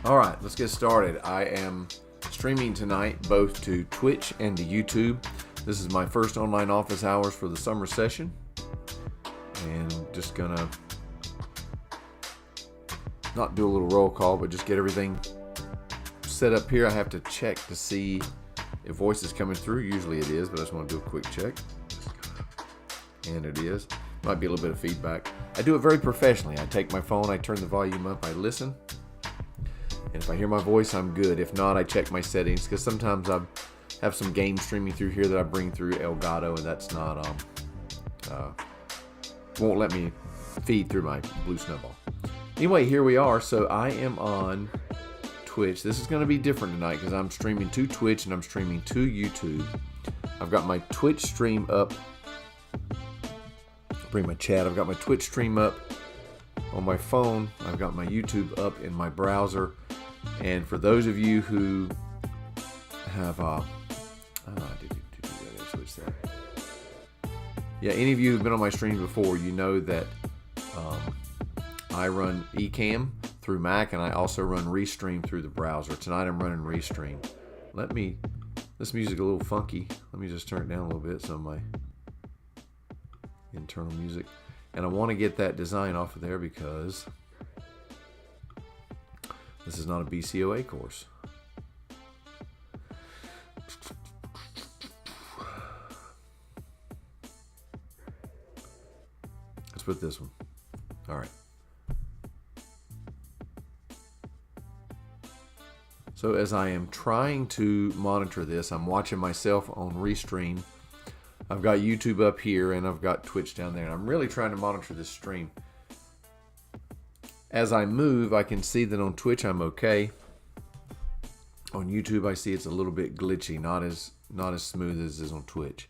All right, let's get started. I am streaming tonight both to Twitch and to YouTube. This is my first online office hours for the summer session. And just gonna not do a little roll call, but just get everything set up here. I have to check to see if voice is coming through. Usually it is, but I just want to do a quick check. And it is. Might be a little bit of feedback. I do it very professionally. I take my phone, I turn the volume up, I listen. And if I hear my voice, I'm good. If not, I check my settings, because sometimes I have some game streaming through here that I bring through Elgato, and that's not won't let me feed through my Blue Snowball. Anyway, here we are. So I am on Twitch. This is going to be different tonight because I'm streaming to Twitch and I'm streaming to YouTube. I've got my Twitch stream up. Bring my chat. I've got my Twitch stream up on my phone. I've got my YouTube up in my browser. And for those of you who have switch that. Yeah, any of you who've been on my stream before, you know that I run Ecamm through Mac, and I also run Restream through the browser. Tonight I'm running Restream. This music a little funky. Let me just turn it down a little bit, some of my internal music. And I want to get that design off of there because this is not a BCOA course. Let's put this one. All right. So as I am trying to monitor this, I'm watching myself on Restream. I've got YouTube up here and I've got Twitch down there. And I'm really trying to monitor this stream. As I move, I can see that on Twitch I'm okay. On YouTube, I see it's a little bit glitchy, not as smooth as it is on Twitch.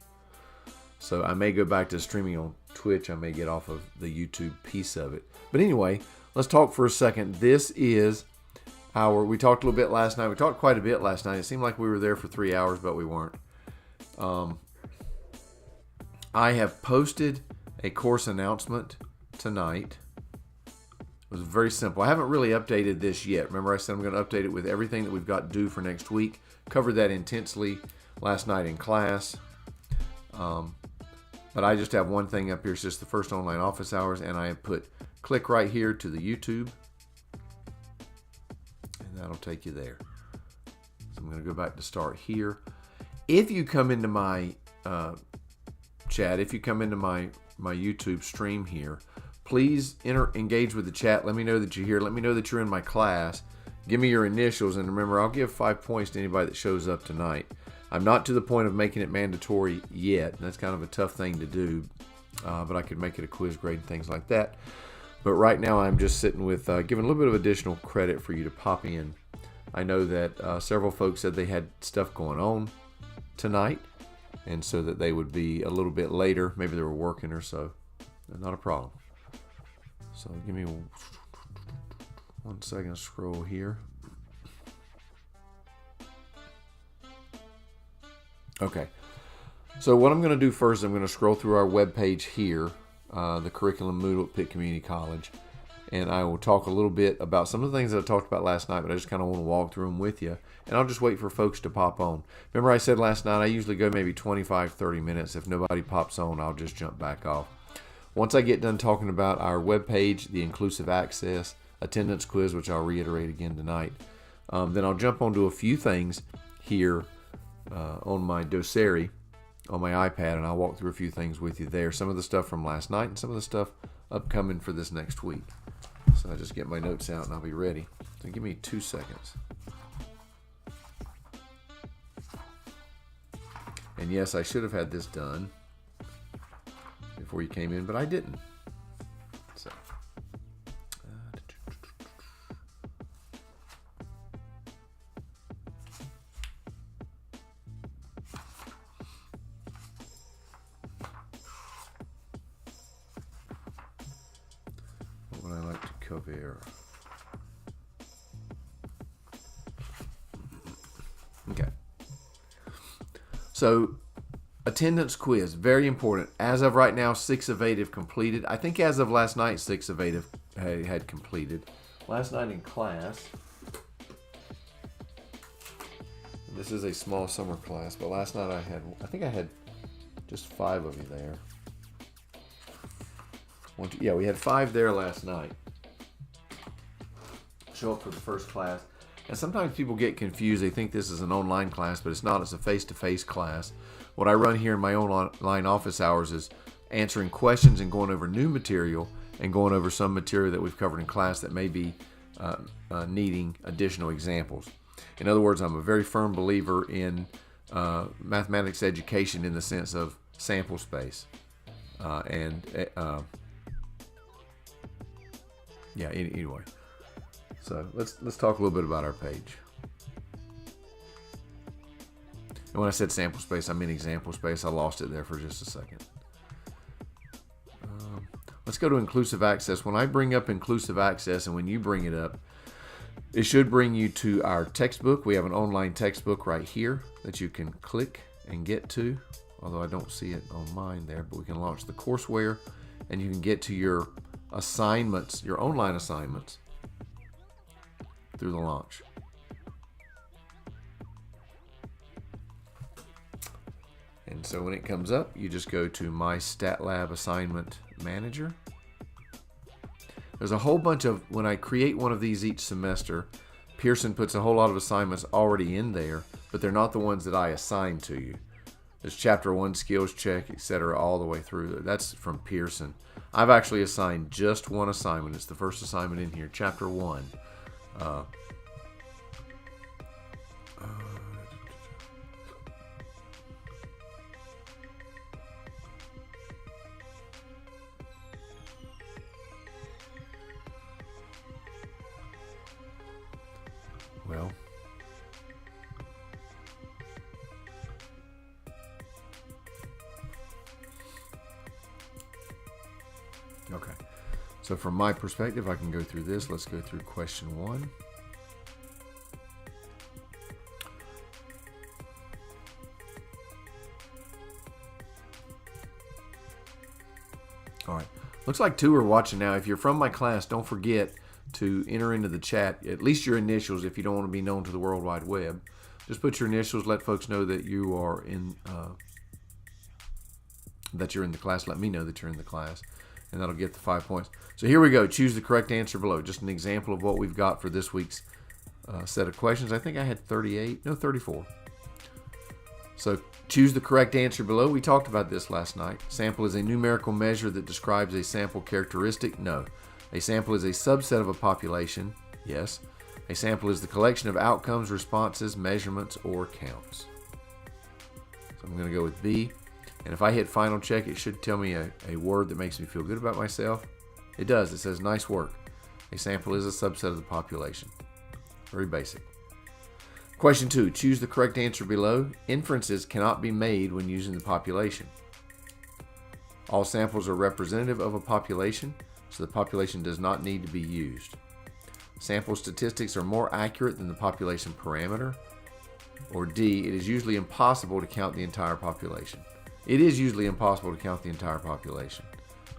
So I may go back to streaming on Twitch. I may get off of the YouTube piece of it. But anyway, let's talk for a second. This is we talked a little bit last night. We talked quite a bit last night. It seemed like we were there for 3 hours, but we weren't. I have posted a course announcement tonight. It was very simple. I haven't really updated this yet. Remember I said I'm going to update it with everything that we've got due for next week. Covered that intensely last night in class. But I just have one thing up here. It's just the first online office hours. And I have put click right here to the YouTube. And that'll take you there. So I'm going to go back to start here. If you come into my chat, if you come into my YouTube stream here, please engage with the chat. Let me know that you're here. Let me know that you're in my class. Give me your initials. And remember, I'll give 5 points to anybody that shows up tonight. I'm not to the point of making it mandatory yet. That's kind of a tough thing to do. But I could make it a quiz grade and things like that. But right now I'm just sitting with giving a little bit of additional credit for you to pop in. I know that several folks said they had stuff going on tonight. And so that they would be a little bit later. Maybe they were working or so. Not a problem. So give me 1 second to scroll here. Okay. So what I'm going to do first, I'm going to scroll through our webpage here, the curriculum Moodle at Pitt Community College. And I will talk a little bit about some of the things that I talked about last night, but I just kind of want to walk through them with you. And I'll just wait for folks to pop on. Remember I said last night, I usually go maybe 25, 30 minutes. If nobody pops on, I'll just jump back off. Once I get done talking about our webpage, the inclusive access, attendance quiz, which I'll reiterate again tonight, then I'll jump onto a few things here on my Doceri, on my iPad, and I'll walk through a few things with you there. Some of the stuff from last night and some of the stuff upcoming for this next week. So I just get my notes out and I'll be ready. So give me 2 seconds. And yes, I should have had this done before you came in, but I didn't. So. What would I like to cover? Okay. So, attendance quiz, very important. As of right now, 6 of 8 have completed. I think as of last night, 6 of 8 had completed. Last night in class, This is a small summer class, but last night I think I had just 5 of you there. Yeah, we had 5 there last night. Show up for the first class. And sometimes people get confused. They think this is an online class, but it's not. It's a face-to-face class. What I run here in my online office hours is answering questions and going over new material and going over some material that we've covered in class that may be needing additional examples. In other words, I'm a very firm believer in mathematics education in the sense of sample space. Anyway. So let's talk a little bit about our page. And when I said sample space, I mean example space. I lost it there for just a second. Let's go to inclusive access. When I bring up inclusive access and when you bring it up, it should bring you to our textbook. We have an online textbook right here that you can click and get to, although I don't see it on mine there, but we can launch the courseware and you can get to your assignments, your online assignments through the launch. And so when it comes up, you just go to My Stat Lab Assignment Manager. There's a whole bunch of, when I create one of these each semester, Pearson puts a whole lot of assignments already in there, but they're not the ones that I assign to you. There's Chapter 1 skills check, etc., all the way through. That's from Pearson. I've actually assigned just one assignment. It's the first assignment in here, Chapter 1. Okay, so from my perspective, I can go through this. Let's go through question 1. All right, looks like 2 are watching now. If you're from my class, don't forget to enter into the chat at least your initials if you don't want to be known to the World Wide Web. Just put your initials, let folks know that you are in that you're in the class. Let me know that you're in the class, and that'll get the 5 points. So here we go. Choose the correct answer below. Just an example of what we've got for this week's set of questions. I think I had 34. So choose the correct answer below. We talked about this last night. Sample is a numerical measure that describes a sample characteristic. No. A sample is a subset of a population. Yes. A sample is the collection of outcomes, responses, measurements, or counts. So I'm going to go with B. And if I hit final check, it should tell me a word that makes me feel good about myself. It does. It says, nice work. A sample is a subset of the population. Very basic. Question 2. Choose the correct answer below. Inferences cannot be made when using the population. All samples are representative of a population, so the population does not need to be used. Sample statistics are more accurate than the population parameter. Or D. It is usually impossible to count the entire population. It is usually impossible to count the entire population.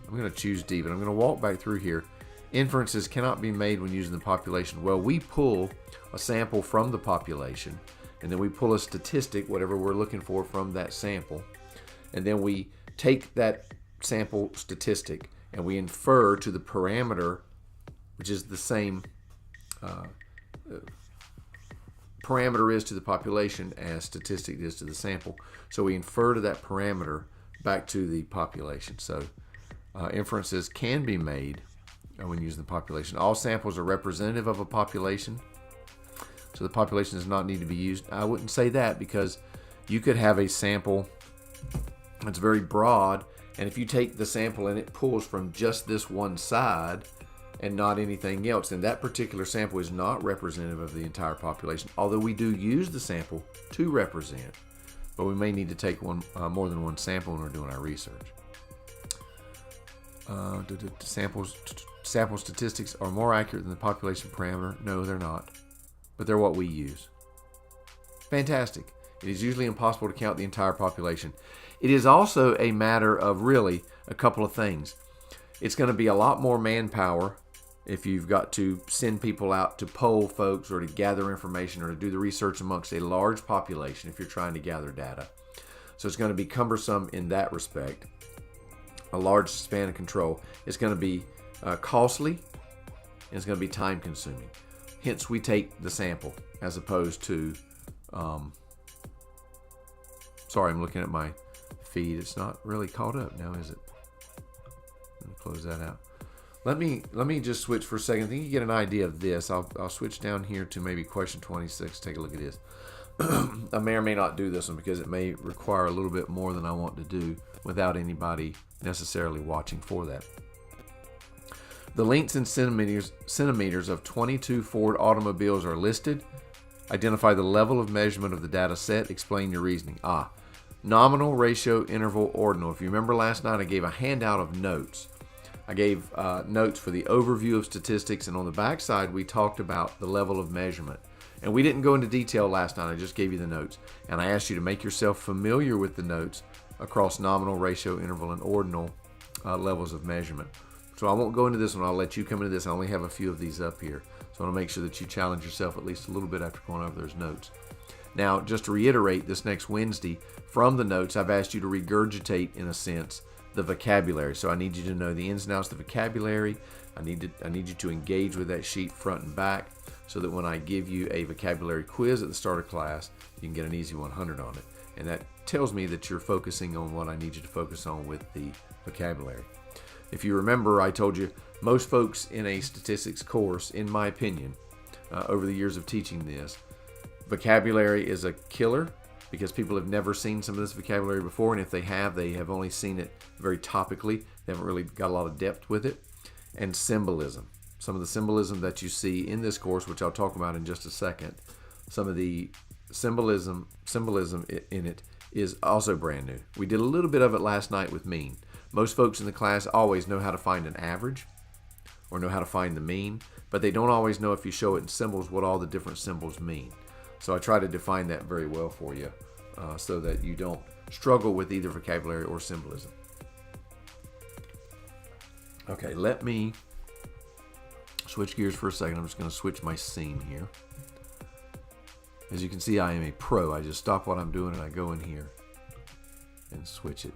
I'm going to choose D, but I'm going to walk back through here. Inferences cannot be made when using the population. Well, we pull a sample from the population, and then we pull a statistic, whatever we're looking for, from that sample. And then we take that sample statistic and we infer to the parameter, which is the same parameter is to the population as statistic is to the sample. So we infer to that parameter back to the population. So inferences can be made when using the population. All samples are representative of a population, so the population does not need to be used. I wouldn't say that, because you could have a sample that's very broad, and if you take the sample and it pulls from just this one side and not anything else, then that particular sample is not representative of the entire population, although we do use the sample to represent, but we may need to take more than one sample when we're doing our research. Sample statistics are more accurate than the population parameter. No, they're not, but they're what we use. Fantastic. It is usually impossible to count the entire population. It is also a matter of really a couple of things. It's going to be a lot more manpower if you've got to send people out to poll folks or to gather information or to do the research amongst a large population if you're trying to gather data. So it's going to be cumbersome in that respect. A large span of control. It's going to be costly, and it's going to be time consuming. Hence, we take the sample as opposed to, sorry, I'm looking at my feed. It's not really caught up now, is it? Let me close that out. Let me just switch for a second. I think you get an idea of this. I'll switch down here to maybe question 26. Take a look at this. I may or may not do this one because it may require a little bit more than I want to do without anybody necessarily watching for that. The lengths in centimeters of 22 Ford automobiles are listed. Identify the level of measurement of the data set. Explain your reasoning. Nominal, ratio, interval, ordinal. If you remember last night, I gave a handout of notes. I gave notes for the overview of statistics, and on the back side, we talked about the level of measurement. And we didn't go into detail last night. I just gave you the notes. And I asked you to make yourself familiar with the notes across nominal, ratio, interval, and ordinal levels of measurement. So I won't go into this one. I'll let you come into this. I only have a few of these up here. So I want to make sure that you challenge yourself at least a little bit after going over those notes. Now, just to reiterate, this next Wednesday, from the notes, I've asked you to regurgitate, in a sense, the vocabulary. So I need you to know the ins and outs of the vocabulary. I need you to engage with that sheet front and back so that when I give you a vocabulary quiz at the start of class, you can get an easy 100 on it. And that tells me that you're focusing on what I need you to focus on with the vocabulary. If you remember, I told you most folks in a statistics course, in my opinion, over the years of teaching this, vocabulary is a killer because people have never seen some of this vocabulary before, and if they have only seen it very topically. They haven't really got a lot of depth with it. And symbolism. Some of the symbolism that you see in this course, which I'll talk about in just a second, some of the symbolism in it is also brand new. We did a little bit of it last night with mean. Most folks in the class always know how to find an average or know how to find the mean, but they don't always know, if you show it in symbols, what all the different symbols mean. So I try to define that very well for you so that you don't struggle with either vocabulary or symbolism. Okay, let me switch gears for a second. I'm just going to switch my scene here. As you can see, I am a pro. I just stop what I'm doing and I go in here and switch it.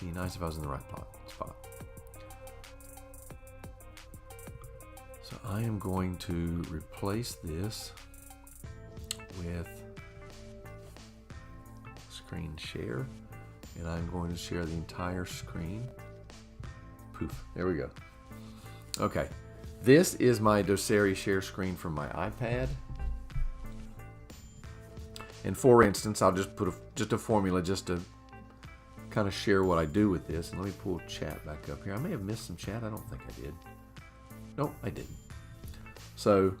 Be nice if I was in the right spot. So I am going to replace this with screen share, and I'm going to share the entire screen. Poof, there we go. Okay, this is my Doceri share screen from my iPad. And for instance, I'll just put a formula just to kind of share what I do with this. And let me pull chat back up here. I may have missed some chat. I don't think I did. Nope, I didn't. So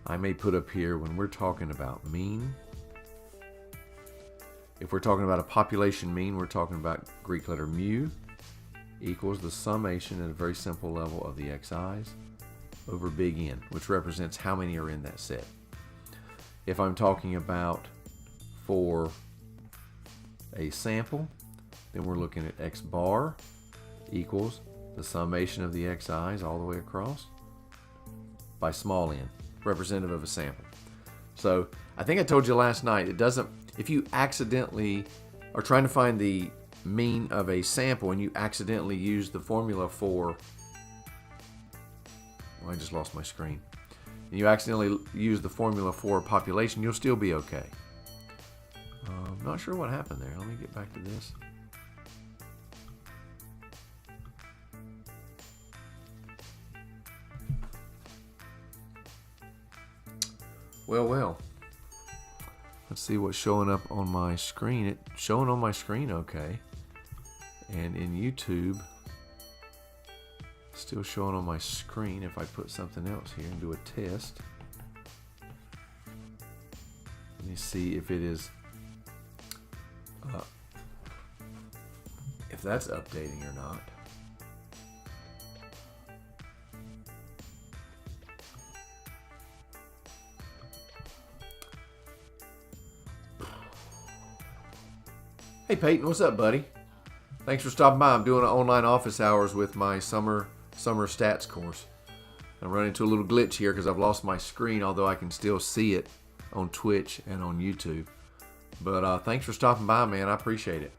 I may put up here when we're talking about mean. If we're talking about a population mean, we're talking about Greek letter mu equals the summation at a very simple level of the xi's over big N, which represents how many are in that set. If I'm talking about for a sample, then we're looking at x bar equals the summation of the xi's all the way across by small n, representative of a sample. So I think I told you last night, it doesn't, if you accidentally are trying to find the mean of a sample and you accidentally use the formula for, well, I just lost my screen, and you accidentally use the formula for population, you'll still be okay. I'm not sure what happened there. Let me get back to this. Well. Let's see what's showing up on my screen. It's showing on my screen okay. And in YouTube, still showing on my screen. If I put something else here and do a test. Let me see if it is, if that's updating or not. Hey Peyton, what's up, buddy? Thanks for stopping by. I'm doing online office hours with my summer summer stats course. I run into a little glitch here because I've lost my screen, although I can still see it on Twitch and on YouTube. But thanks for stopping by, man. I appreciate it.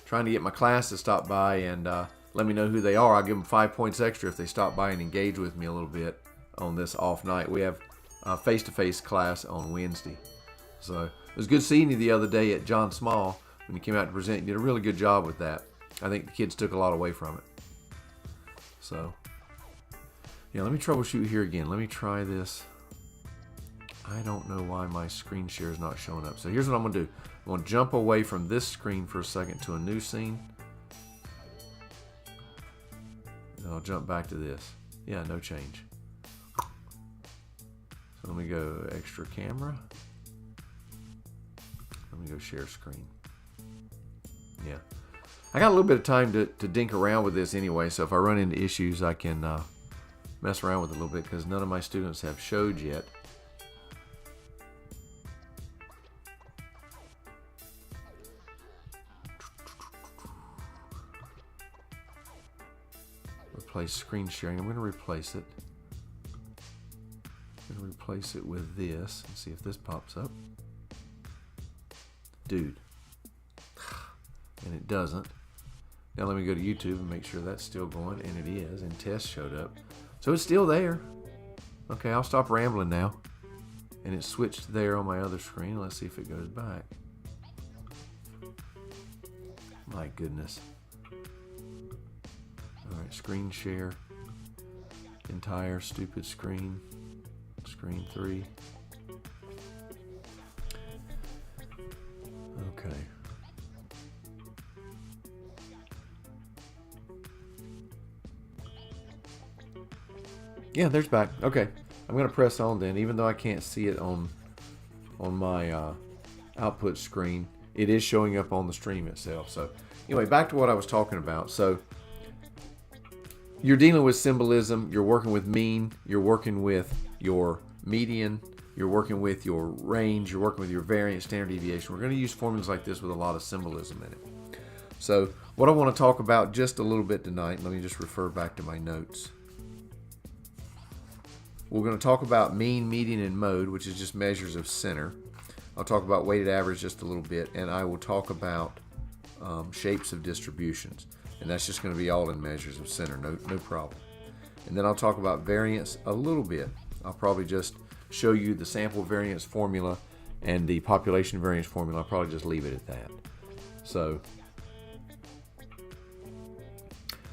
Trying to get my class to stop by and let me know who they are. I'll give them 5 points extra if they stop by and engage with me a little bit on this off night. We have a face-to-face class on Wednesday. So it was good seeing you the other day at John Small when you came out to present. You did a really good job with that. I think the kids took a lot away from it. So, yeah, let me troubleshoot here again. Let me try this. I don't know why my screen share is not showing up. So here's what I'm going to do. I'm going to jump away from this screen for a second to a new scene. And I'll jump back to this. Yeah, no change. So let me go extra camera. Let me go share screen. Yeah. I got a little bit of time to dink around with this anyway, so if I run into issues, I can mess around with it a little bit because none of my students have showed yet. Replace screen sharing. I'm going to replace it. I'm going to replace it with this and see if this pops up. Dude. And it doesn't. Now let me go to YouTube and make sure that's still going, and it is, and test showed up. So it's still there. Okay, I'll stop rambling now. And it switched there on my other screen. Let's see if it goes back. My goodness. Alright, screen share. Entire stupid screen. Screen 3. Okay. Yeah, there's back. Okay. I'm going to press on then, even though I can't see it on my output screen. It is showing up on the stream itself. So anyway, back to what I was talking about. So you're dealing with symbolism, you're working with mean, you're working with your median, you're working with your range, you're working with your variance, standard deviation. We're going to use formulas like this with a lot of symbolism in it. So what I want to talk about just a little bit tonight, let me just refer back to my notes. We're going to talk about mean, median, and mode, which is just measures of center. I'll talk about weighted average just a little bit, and I will talk about shapes of distributions. And that's just going to be all in measures of center, no problem. And then I'll talk about variance a little bit. I'll probably just show you the sample variance formula and the population variance formula. I'll probably just leave it at that. So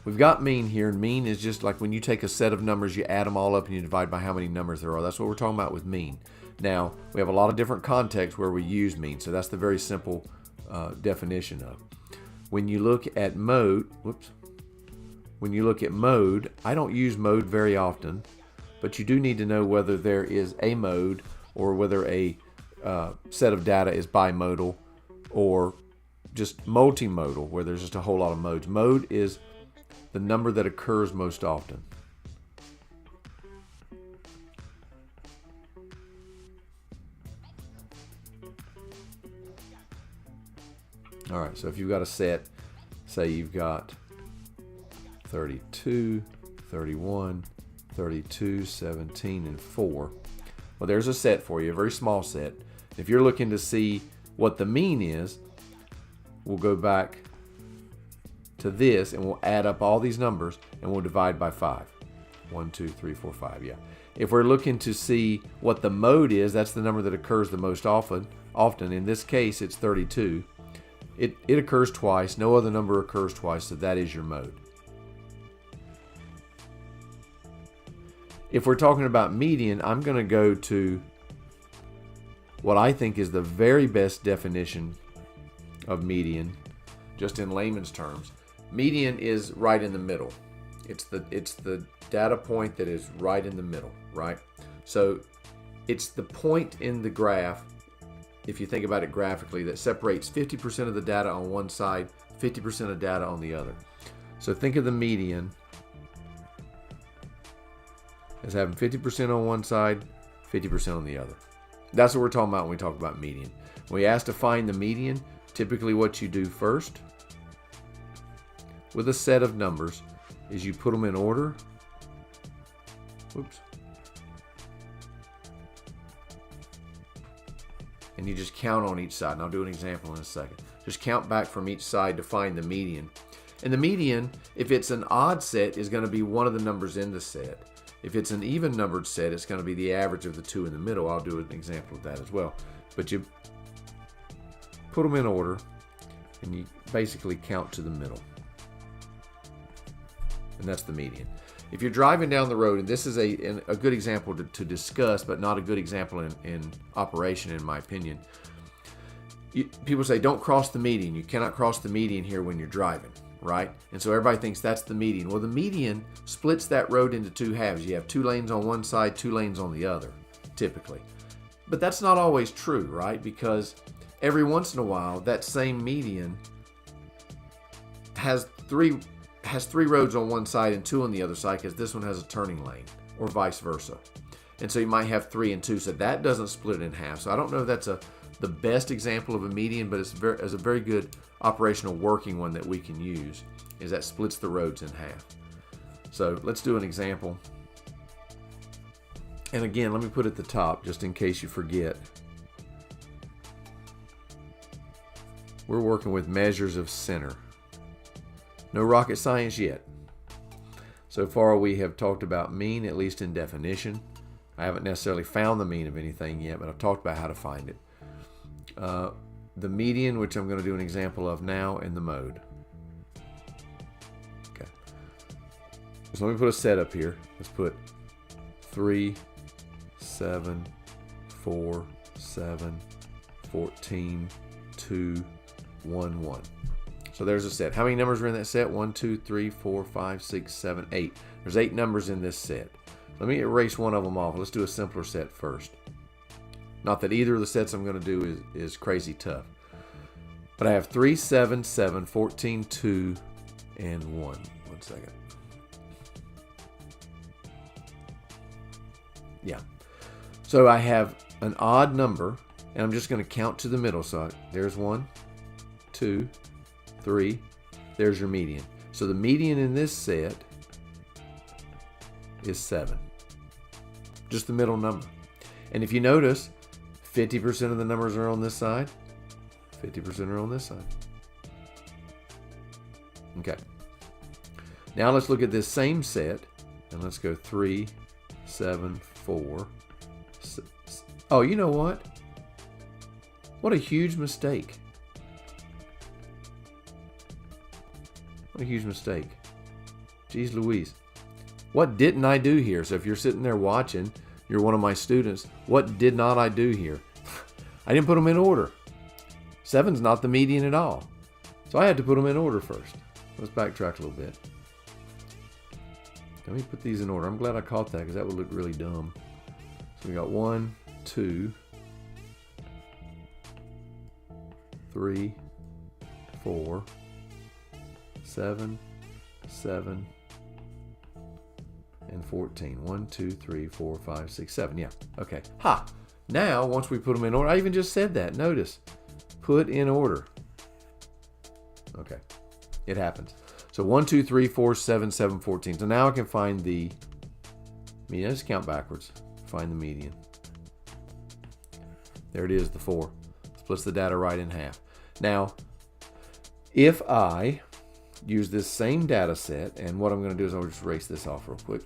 we've got mean here, and mean is just like when you take a set of numbers, you add them all up and you divide by how many numbers there are. That's what we're talking about with mean. Now, we have a lot of different contexts where we use mean, so that's the very simple definition of. When you look at mode, when you look at mode, I don't use mode very often, but you do need to know whether there is a mode or whether a set of data is bimodal or just multimodal, where there's just a whole lot of modes. Mode is the number that occurs most often. All right, so if you've got a set, say you've got 32, 31, 32, 17, and 4. Well, there's a set for you, a very small set. If you're looking to see what the mean is, we'll go back to this and we'll add up all these numbers and we'll divide by 5. 1, 2, 3, 4, 5, yeah. If we're looking to see what the mode is, that's the number that occurs the most often. In this case, it's 32. It occurs twice. No other number occurs twice, so that is your mode. If we're talking about median, I'm going to go to what I think is the very best definition of median, just in layman's terms. Median is right in the middle. It's the data point that is right in the middle, right? So it's the point in the graph, if you think about it graphically, that separates 50% of the data on one side, 50% of data on the other. So think of the median as having 50% on one side, 50% on the other. That's what we're talking about when we talk about median. When we ask to find the median, typically what you do first, with a set of numbers, is you put them in order. Oops. And you just count on each side. And I'll do an example in a second. Just count back from each side to find the median. And the median, if it's an odd set, is going to be one of the numbers in the set. If it's an even numbered set, it's going to be the average of the two in the middle. I'll do an example of that as well. But you put them in order, and you basically count to the middle. And that's the median. If you're driving down the road, and this is a good example to discuss, but not a good example in operation, in my opinion. People say, don't cross the median. You cannot cross the median here when you're driving, right? And so everybody thinks that's the median. Well, the median splits that road into two halves. You have 2 lanes on one side, 2 lanes on the other, typically. But that's not always true, right? Because every once in a while, that same median has three roads on one side and 2 on the other side, because this one has a turning lane, or vice versa. And so you might have 3 and 2, so that doesn't split in half. So I don't know if that's the best example of a median, but it's a very good operational working one that we can use, is that splits the roads in half. So let's do an example. And again, let me put it at the top just in case you forget. We're working with measures of center. No rocket science yet. So far we have talked about mean, at least in definition. I haven't necessarily found the mean of anything yet, but I've talked about how to find it. The median, which I'm going to do an example of now, and the mode. Okay. So let me put a set up here. Let's put 3, 7, 4, 7, 14, 2, 1, 1. So there's a set. How many numbers are in that set? 1, 2, 3, 4, 5, 6, 7, 8. There's 8 numbers in this set. Let me erase one of them off. Let's do a simpler set first. Not that either of the sets I'm going to do is crazy tough. But I have 3, 7, 7, 14, 2, and 1. 1 second. Yeah. So I have an odd number, and I'm just going to count to the middle. So there's 1, 2, 3. There's your median. So the median in this set is 7. Just the middle number. And if you notice, 50% of the numbers are on this side. 50% are on this side. Okay. Now let's look at this same set, and let's go 3, 7, 4, 6. Oh, you know what? What a huge mistake. What a huge mistake. Jeez Louise. What didn't I do here? So if you're sitting there watching, you're one of my students, what did not I do here? I didn't put them in order. 7's not the median at all. So I had to put them in order first. Let's backtrack a little bit. Let me put these in order. I'm glad I caught that, because that would look really dumb. So we got 1, 2, 3, 4, 7, 7, and 14. 1, 2, 3, 4, 5, 6, 7. Yeah. Okay. Ha! Now, once we put them in order, I even just said that. Notice. Put in order. Okay. It happens. So 1, 2, 3, 4, 7, 7, 14. So now I can find the median. Let's count backwards. Find the median. There it is, the 4. Splits the data right in half. Now, if I use this same data set, and what I'm going to do is I'll just erase this off real quick.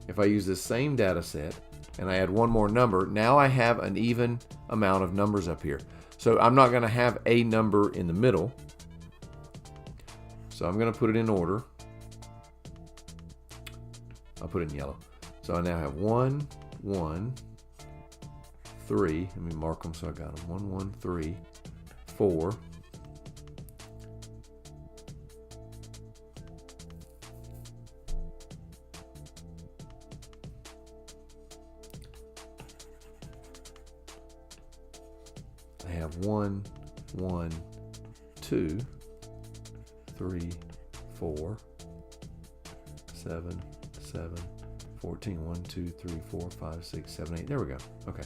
If I use this same data set and I add one more number, now I have an even amount of numbers up here. So I'm not going to have a number in the middle. So I'm going to put it in order. I'll put it in yellow. So I now have 1, 1, 3. Let me mark them so I got them. 1, 1, 3, 4. I have 1, 1, 2, 3, 4, 7, 7, 14. 1, 2, 3, 4, 5, 6, 7, 8. There we go. Okay.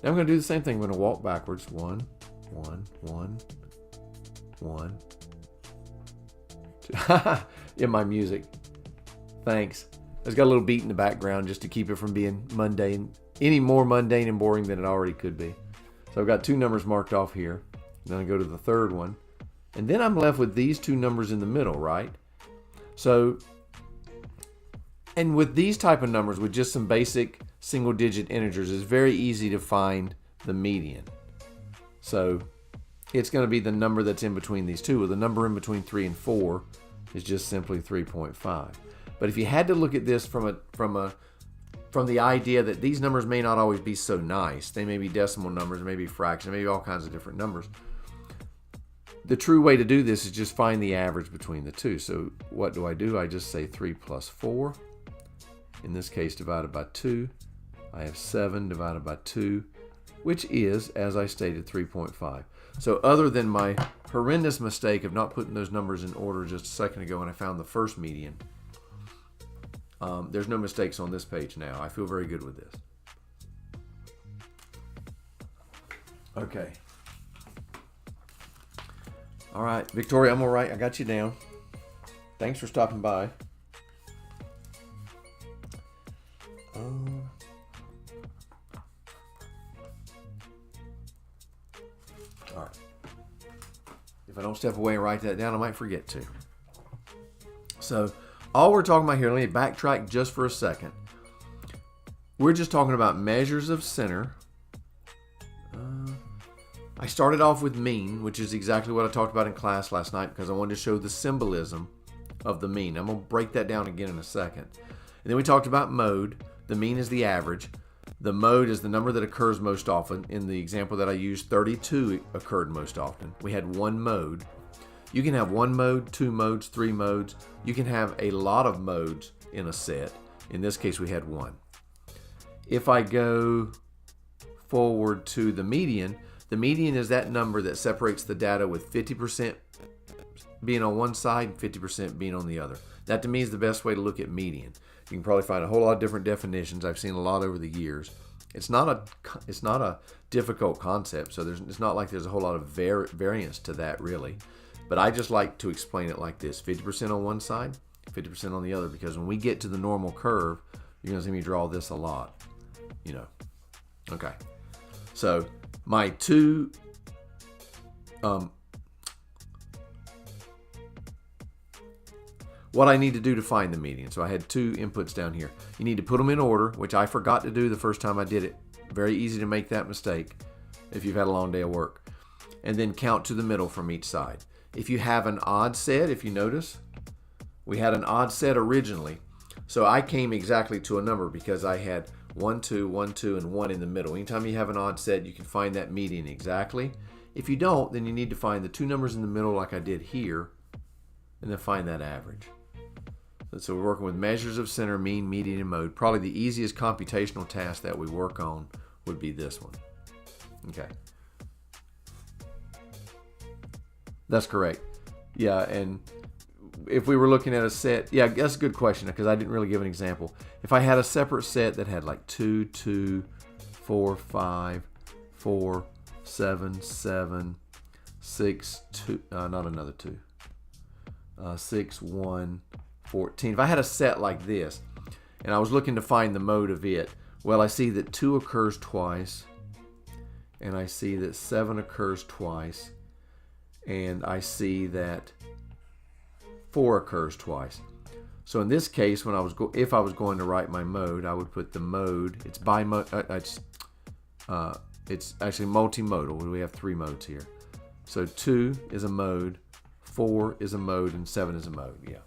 Now I'm going to do the same thing. I'm going to walk backwards. 1, 1, 1, 1, in my music. Thanks. It's got a little beat in the background just to keep it from being mundane, any more mundane and boring than it already could be. So I've got 2 numbers marked off here. Then I go to the third one. And then I'm left with these 2 numbers in the middle, right? So, and with these type of numbers, with just some basic single-digit integers, it's very easy to find the median. So it's going to be the number that's in between these two. Well, the number in between 3 and 4 is just simply 3.5. But if you had to look at this from the idea that these numbers may not always be so nice, they may be decimal numbers, maybe fractions, maybe all kinds of different numbers. The true way to do this is just find the average between the two. So what do? I just say 3 plus 4. In this case, divided by 2. I have 7 divided by 2, which is, as I stated, 3.5. So other than my horrendous mistake of not putting those numbers in order just a second ago when I found the first median, there's no mistakes on this page now. I feel very good with this. Okay. All right, Victoria, I'm all right. I got you down. Thanks for stopping by. All right. If I don't step away and write that down, I might forget to. So all we're talking about here, let me backtrack just for a second. We're just talking about measures of center. I started off with mean, which is exactly what I talked about in class last night because I wanted to show the symbolism of the mean. I'm going to break that down again in a second. And then we talked about mode. The mean is the average. The mode is the number that occurs most often. In the example that I used, 32 occurred most often. We had one mode. You can have one mode, 2 modes, 3 modes. You can have a lot of modes in a set. In this case, we had one. If I go forward to the median is that number that separates the data with 50% being on one side and 50% being on the other. That to me is the best way to look at median. You can probably find a whole lot of different definitions. I've seen a lot over the years. It's not a difficult concept, so it's not like there's a whole lot of variance to that really. But I just like to explain it like this: 50% on one side, 50% on the other, because when we get to the normal curve, you're going to see me draw this a lot. Okay. So my two what I need to do to find the median. So I had 2 inputs down here. You need to put them in order, which I forgot to do the first time I did it. Very easy to make that mistake if you've had a long day of work. And then count to the middle from each side. If you have an odd set, if you notice, we had an odd set originally. So I came exactly to a number because I had 1, 2, 1, 2, and 1 in the middle. Anytime you have an odd set, you can find that median exactly. If you don't, then you need to find the 2 numbers in the middle like I did here, and then find that average. So we're working with measures of center, mean, median, and mode. Probably the easiest computational task that we work on would be this one. Okay. That's correct. Yeah, and if we were looking at a set, yeah, that's a good question because I didn't really give an example. If I had a separate set that had like 2, 2, 4, 5, 4, 7, 7, 6, 2, not another 2, 6, 1, 14. If I had a set like this and I was looking to find the mode of it, well, I see that 2 occurs twice, and I see that 7 occurs twice, and I see that 4 occurs twice. So in this case, when if I was going to write my mode, I would put the mode. It's it's actually multimodal. We have 3 modes here. So 2 is a mode, 4 is a mode, and 7 is a mode. Yeah.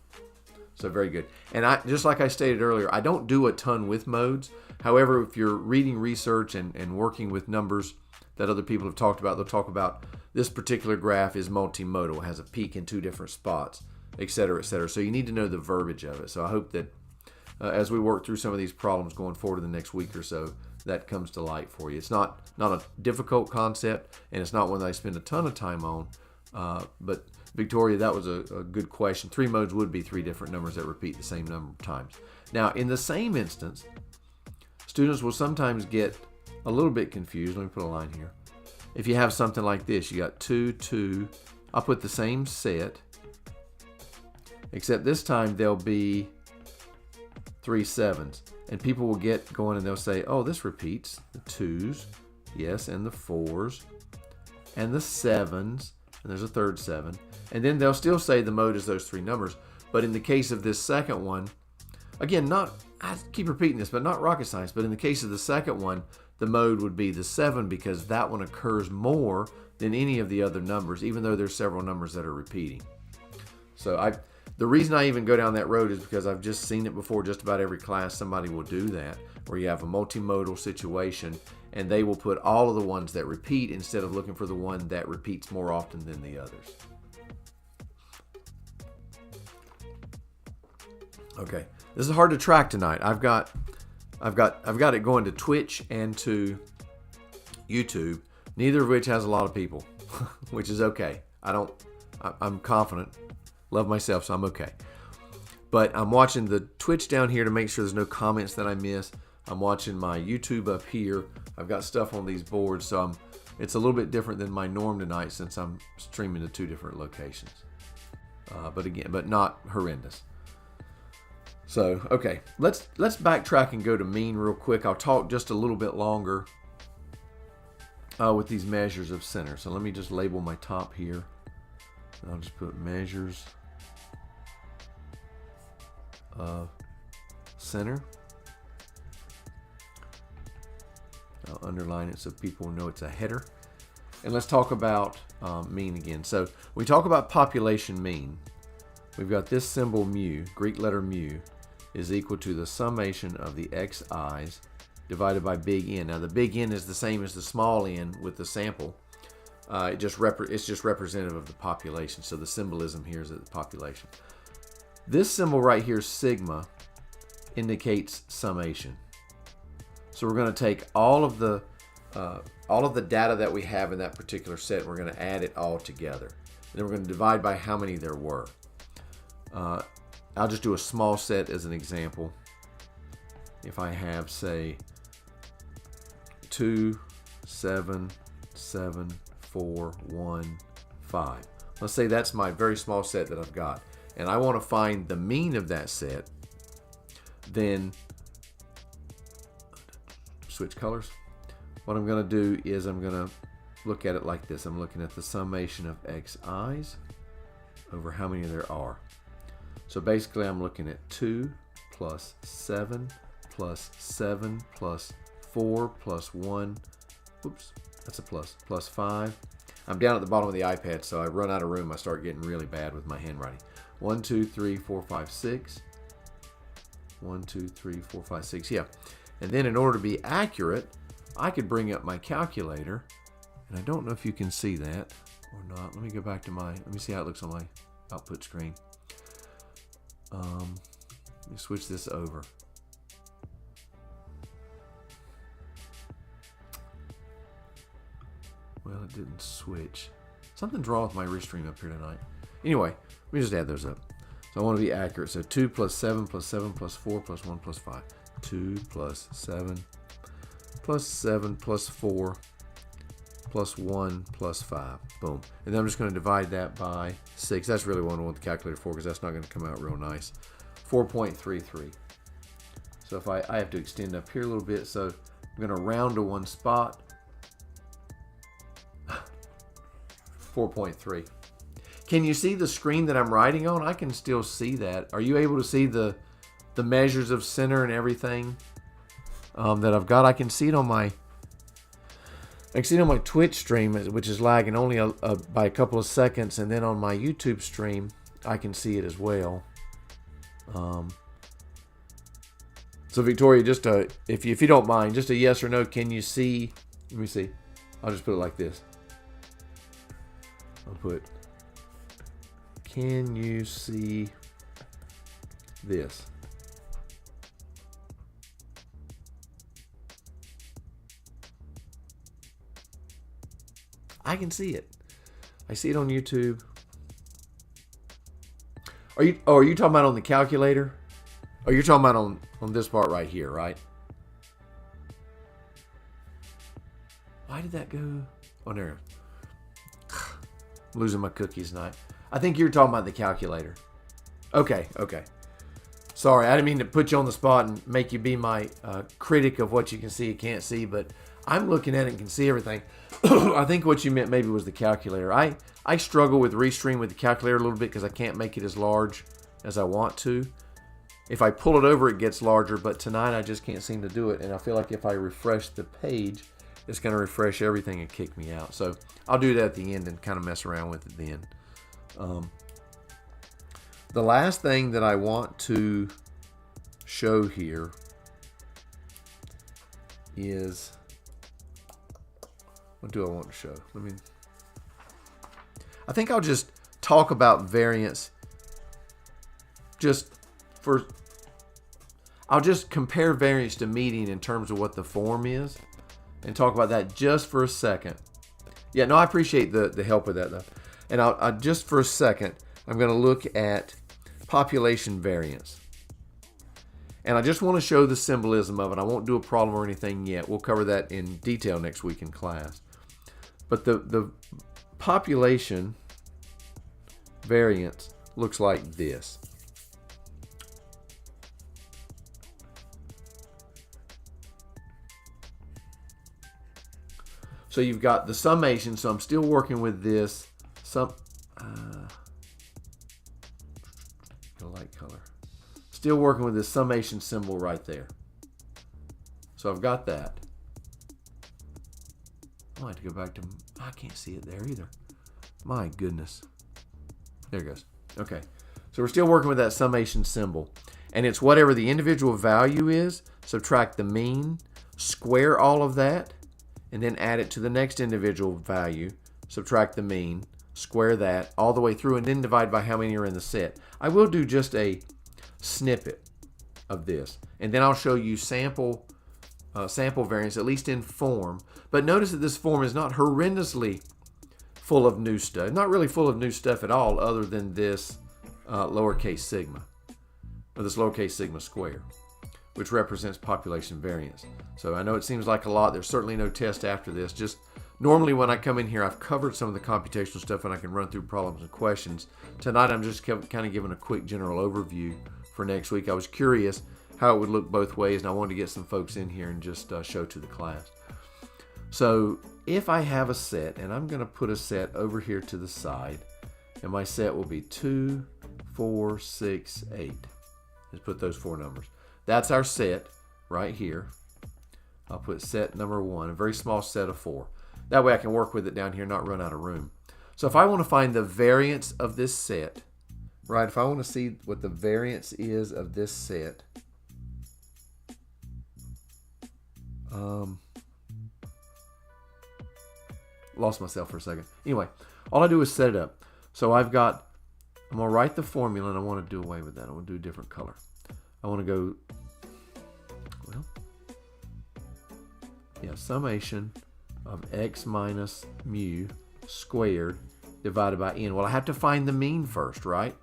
So very good. And just like I stated earlier, I don't do a ton with modes. However, if you're reading research and working with numbers that other people have talked about, they'll talk about this particular graph is multimodal. It has a peak in 2 different spots, et cetera, et cetera. So you need to know the verbiage of it. So I hope that as we work through some of these problems going forward in the next week or so, that comes to light for you. It's not a difficult concept, and it's not one that I spend a ton of time on. But Victoria, that was a good question. 3 modes would be 3 different numbers that repeat the same number of times. Now, in the same instance, students will sometimes get a little bit confused. Let me put a line here. If you have something like this, you got 2, 2. I'll put the same set, except this time there'll be 3 7s. And people will get going and they'll say, oh, this repeats. The 2s, yes, and the 4s, and the 7s, and there's a third 7. And then they'll still say the mode is those 3 numbers. But in the case of this second one, again, I keep repeating this, but not rocket science. But in the case of the second one, the mode would be the 7 because that one occurs more than any of the other numbers, even though there's several numbers that are repeating. So the reason I even go down that road is because I've just seen it before. Just about every class, somebody will do that, where you have a multimodal situation, and they will put all of the ones that repeat instead of looking for the one that repeats more often than the others. Okay, this is hard to track tonight. I've got it going to Twitch and to YouTube, neither of which has a lot of people, which is okay. I'm confident, love myself, so I'm okay. But I'm watching the Twitch down here to make sure there's no comments that I miss. I'm watching my YouTube up here. I've got stuff on these boards, so it's a little bit different than my norm tonight since I'm streaming to 2 different locations. But not horrendous. So, okay, let's backtrack and go to mean real quick. I'll talk just a little bit longer with these measures of center. So let me just label my top here. And I'll just put measures of center. I'll underline it so people know it's a header. And let's talk about mean again. So we talk about population mean. We've got this symbol mu, Greek letter mu, is equal to the summation of the xi's divided by big N. Now the big N is the same as the small n with the sample. It's just representative of the population. So the symbolism here is the population. This symbol right here, sigma, indicates summation. So we're going to take all of the data that we have in that particular set, and we're going to add it all together. And then we're going to divide by how many there were. I'll just do a small set as an example. If I have, say, 2, 7, 7, 4, 1, 5. Let's say that's my very small set that I've got. And I want to find the mean of that set. Then, switch colors. What I'm going to do is I'm going to look at it like this. I'm looking at the summation of xi's over how many there are. So basically I'm looking at 2 plus 7 plus 7 plus 4 plus 1. Oops, that's a plus. Plus 5. I'm down at the bottom of the iPad, so I run out of room. I start getting really bad with my handwriting. 1, 2, 3, 4, 5, 6. 1, 2, 3, 4, 5, 6. Yeah. And then in order to be accurate, I could bring up my calculator. And I don't know if you can see that or not. Let me go back to let me see how it looks on my output screen. Let me switch this over. Well, it didn't switch. Something's wrong with my Restream up here tonight. Anyway, let me just add those up. So I want to be accurate. So 2 plus 7 plus 7 plus 4 plus 1 plus 5. 2 plus 7 plus 7 plus 4 plus 1 plus 5. Boom. And then I'm just going to divide that by 6. That's really what I want the calculator for because that's not going to come out real nice. 4.33. So if I have to extend up here a little bit, so I'm going to round to one spot. 4.3. Can you see the screen that I'm writing on? I can still see that. Are you able to see the measures of center and everything that I've got? I can see it on my Twitch stream, which is lagging only by a couple of seconds, and then on my YouTube stream, I can see it as well. So Victoria, just if you don't mind, just a yes or no. Can you see? Let me see. I'll just put it like this. I'll put. Can you see this? I can see it. I see it on YouTube. Are you talking about on the calculator? Or you're talking about on this part right here, right? Why did that go? Oh, there. I'm losing my cookies tonight. I think you're talking about the calculator. Okay. Sorry, I didn't mean to put you on the spot and make you be my critic of what you can see and can't see, but I'm looking at it and can see everything. I think what you meant maybe was the calculator. I struggle with Restream with the calculator a little bit because I can't make it as large as I want to. If I pull it over, it gets larger, but tonight I just can't seem to do it, and I feel like if I refresh the page, it's going to refresh everything and kick me out. So I'll do that at the end and kind of mess around with it then. The last thing that I want to show here is, what do I want to show? I think I'll just talk about variance I'll just compare variance to median in terms of what the form is and talk about that just for a second. Yeah, no, I appreciate the help with that though. And I'll just for a second, I'm going to look at population variance. And I just want to show the symbolism of it. I won't do a problem or anything yet. We'll cover that in detail next week in class. But the population variance looks like this. So you've got the summation. So I'm still working with this. Light color. Still working with this summation symbol right there. So I've got that. I might have to go back to, I can't see it there either. My goodness. There it goes. Okay. So we're still working with that summation symbol. And it's whatever the individual value is, subtract the mean, square all of that, and then add it to the next individual value, subtract the mean, square that all the way through, and then divide by how many are in the set. I will do just a snippet of this, and then I'll show you sample variance, at least in form. But notice that this form is not horrendously full of new stuff. Not really full of new stuff at all, other than this lowercase sigma, or this lowercase sigma square, which represents population variance. So I know it seems like a lot. There's certainly no test after this. Just normally when I come in here, I've covered some of the computational stuff and I can run through problems and questions. Tonight I'm just kind of giving a quick general overview for next week. I was curious how it would look both ways, and I wanted to get some folks in here and just show to the class. So if I have a set, and I'm going to put a set over here to the side, and my set will be 2, 4, 6, 8. Let's put those 4 numbers. That's our set right here. I'll put set number 1, a very small set of 4. That way I can work with it down here, not run out of room. So if I want to find the variance of this set, right, if I want to see what the variance is of this set, lost myself for a second. Anyway, all I do is set it up. So I'm going to write the formula, and I want to do away with that. I want to do a different color. I want to go, summation of x minus mu squared divided by n. Well, I have to find the mean first, right?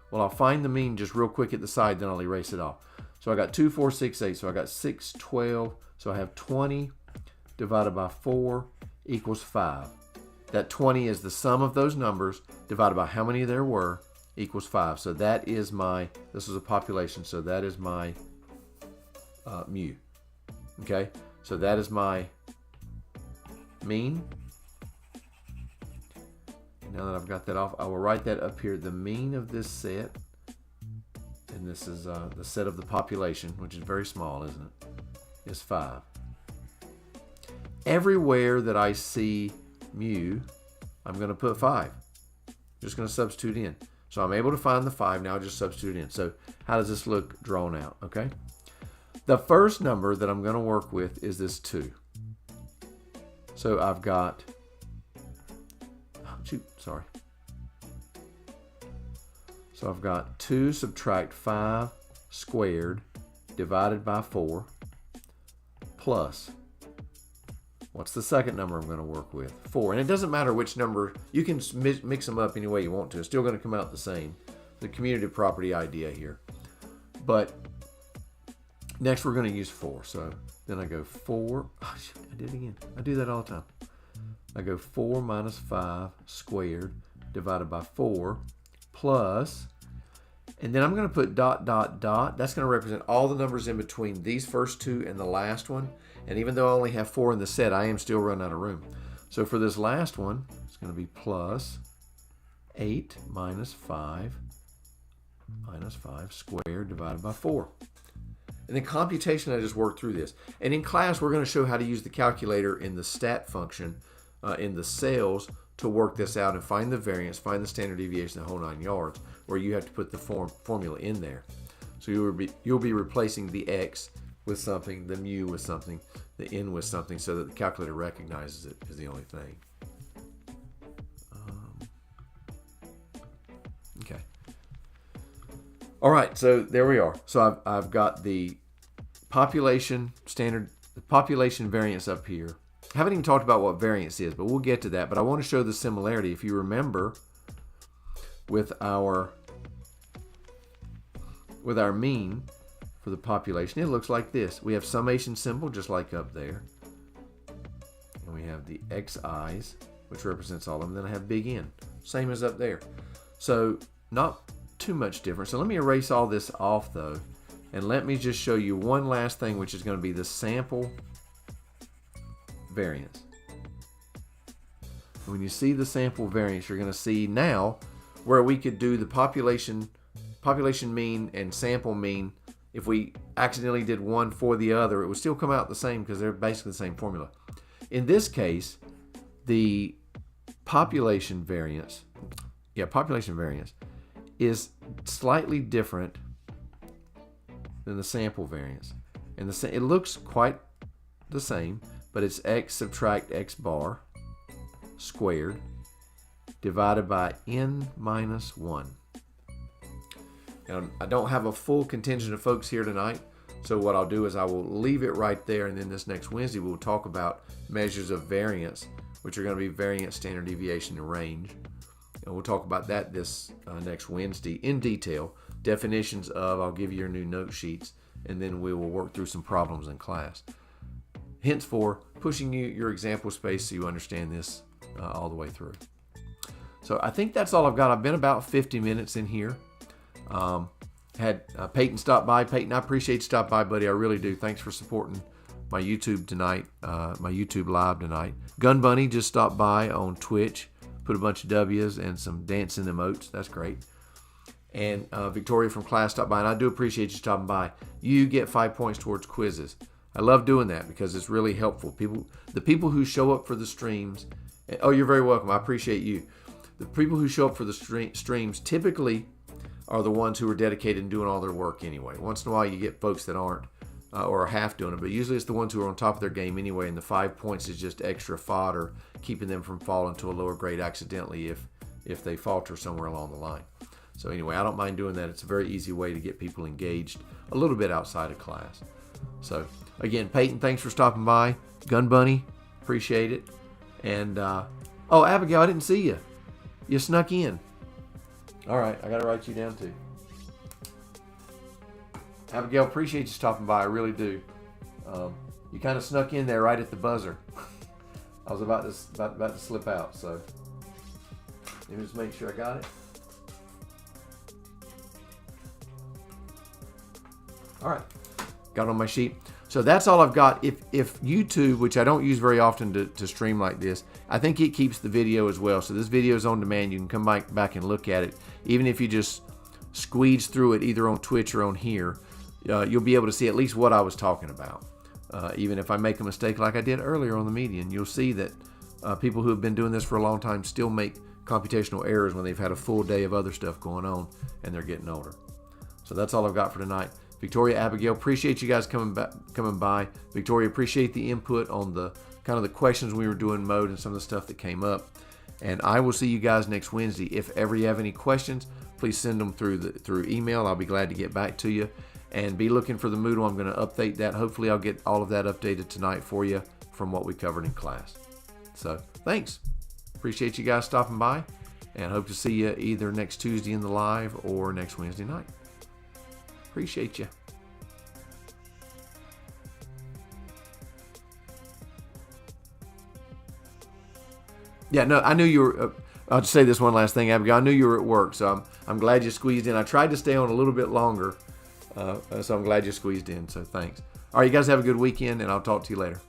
Well, I'll find the mean just real quick at the side, then I'll erase it off. So I got 2, 4, 6, 8. So I got 6, 12. So I have 20 divided by 4 equals 5. That 20 is the sum of those numbers divided by how many there were equals 5. So that is this is a population, so that is my mu. Okay, so that is my mean. Now that I've got that off, I will write that up here. The mean of this set, and this is the set of the population, which is very small, isn't it, is 5. Everywhere that I see mu, I'm going to put 5. Just going to substitute in. So I'm able to find the 5. Now I just substitute in. So how does this look drawn out? Okay. The first number that I'm going to work with is this 2. So I've got, So I've got 2 subtract 5 squared divided by 4 plus, what's the second number I'm going to work with? 4. And it doesn't matter which number. You can mix them up any way you want to. It's still going to come out the same. The commutative property idea here. But next we're going to use 4. So then I go 4. Oh, I did it again. I do that all the time. I go 4 minus 5 squared divided by 4 plus, And then I'm going to put dot, dot, dot. That's going to represent all the numbers in between these first two and the last one. And even though I only have 4 in the set, I am still running out of room. So for this last one, it's going to be plus 8 minus 5 squared divided by 4. And then computation, I just worked through this. And in class, we're going to show how to use the calculator in the stat function in the cells to work this out and find the variance, find the standard deviation, the whole 9 yards, where you have to put the formula in there. So you'll be replacing the x with something, the mu with something, the n with something, so that the calculator recognizes it is the only thing. Okay. All right, so there we are. So I've got the population variance up here. I haven't even talked about what variance is, but we'll get to that. But I want to show the similarity. If you remember, with our mean for the population, it looks like this. We have summation symbol just like up there. And we have the xi's, which represents all of them. Then I have big N, same as up there. So not too much difference. So let me erase all this off though, and let me just show you one last thing, which is going to be the sample variance. When you see the sample variance, you're going to see now where we could do the population mean and sample mean. If we accidentally did one for the other, it would still come out the same because they're basically the same formula. In this case, the population variance is slightly different than the sample variance. And it looks quite the same, but it's x subtract x bar squared divided by n minus 1. Now, I don't have a full contingent of folks here tonight, so what I'll do is I will leave it right there, and then this next Wednesday we'll talk about measures of variance, which are going to be variance, standard deviation, and range. And we'll talk about that this next Wednesday in detail. Definitions of, I'll give you your new note sheets, and then we will work through some problems in class. Henceforth, pushing your example space so you understand this all the way through. So I think that's all I've got. I've been about 50 minutes in here. Had Peyton stop by. Peyton, I appreciate you stop by, buddy. I really do. Thanks for supporting my YouTube tonight, my YouTube live tonight. Gun Bunny just stopped by on Twitch, put a bunch of W's and some dancing emotes. That's great. And Victoria from class stopped by, and I do appreciate you stopping by. You get 5 points towards quizzes. I love doing that because it's really helpful. The people who show up for the streams, oh, you're very welcome. I appreciate you. The people who show up for the streams typically are the ones who are dedicated and doing all their work anyway. Once in a while you get folks that aren't or are half doing it, but usually it's the ones who are on top of their game anyway, and the 5 points is just extra fodder, keeping them from falling to a lower grade accidentally if they falter somewhere along the line. So anyway, I don't mind doing that. It's a very easy way to get people engaged a little bit outside of class. So again, Peyton, thanks for stopping by. Gun Bunny, appreciate it. And oh, Abigail, I didn't see you. You snuck in. All right, I got to write you down too. Abigail, appreciate you stopping by. I really do. You kind of snuck in there right at the buzzer. I was about to slip out, so let me just make sure I got it. All right, got it on my sheet. So that's all I've got. If YouTube, which I don't use very often to stream like this, I think it keeps the video as well. So this video is on demand. You can come back and look at it. Even if you just squeeze through it either on Twitch or on here, you'll be able to see at least what I was talking about. Even if I make a mistake like I did earlier on the median, you'll see that people who have been doing this for a long time still make computational errors when they've had a full day of other stuff going on and they're getting older. So that's all I've got for tonight. Victoria, Abigail, appreciate you guys coming by. Victoria, appreciate the input on the kind of the questions we were doing mode and some of the stuff that came up. And I will see you guys next Wednesday. If ever you have any questions, please send them through email. I'll be glad to get back to you. And be looking for the Moodle. I'm going to update that. Hopefully I'll get all of that updated tonight for you from what we covered in class. So thanks. Appreciate you guys stopping by, and hope to see you either next Tuesday in the live or next Wednesday night. Appreciate you. Yeah, no, I knew you were. I'll just say this one last thing, Abigail. I knew you were at work, so I'm glad you squeezed in. I tried to stay on a little bit longer, so I'm glad you squeezed in. So thanks. All right, you guys have a good weekend, and I'll talk to you later.